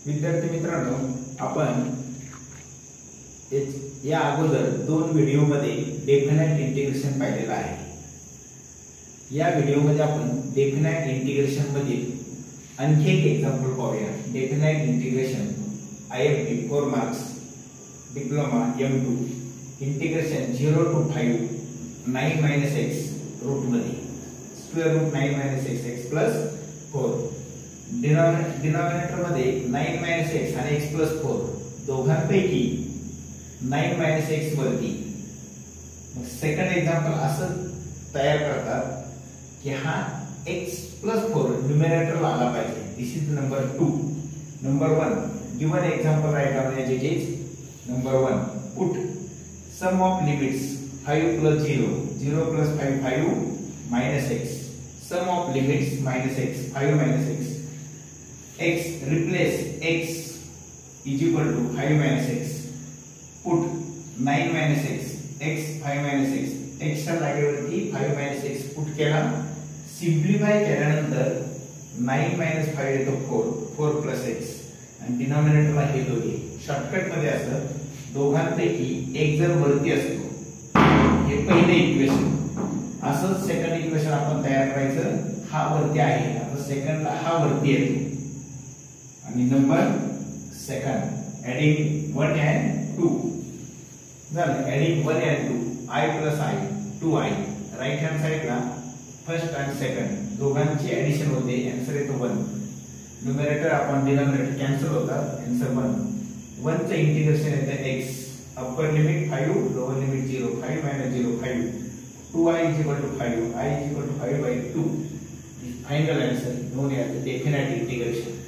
विद्यार्थी मित्रांनो, आपण या अगोदर 2 व्हिडिओमध्ये डेफिनाइट इंटिग्रेशन पाहिलेलं आहे। या व्हिडिओमध्ये आपण डेफिनाइट इंटिग्रेशन मधील आणखी एक एक्झाम्पल पाहूया। Definite integration IFT 4 marks diploma M2 integration 0 to 5 9 - x root मध्ये square root 9 - x plus 4 denominator मध्ये 9 - x आणि x plus 4 दोघांपैकी 9 - x वरती सेकंड एक्झाम्पल असं तयार करतात की हा x plus 4 न्यूमरेटरला आला पाहिजे। This is number 2। Number 1 given example write down as it is. Number 1 put sum of limits 5 plus 0 0 plus 5 5 minus x sum of limits minus x 5 minus x replace x is equal to 5 minus x put 9 minus x 5 minus x च्या जागेवरती 5 minus x put केला। Simplify केल्यानंतर 9 minus 5 येतो 4 plus x आणि डिनॉमिनेटरला हे दोघे shortcut मध्ये असतं। दोघांपैकी एक जर वरती असतो हे पहिले इक्वेशन, असंच सेकंड इक्वेशन आपण तयार करायचं। हा वरती आहे, आता सेकंडला हा वरती येतो आणि नंबर सेकंड ऍडिंग 1 and 2 झालं। Adding 1 and 2 I plus I 2I right hand साइडला फर्स्ट आणि सेकंड दोघांची ऍडिशन होते, आन्सर येतो 1। न्यूमरेटर आपण डिनॉमिनेटर कॅन्सल होतात, आन्सर 1। 1 चे इंटिग्रेशन येते x upper limit 5 lower limit 0 5 minus 0 5 2i is equal to 5 I is equal to 5 by 2 final answer known as definite integration।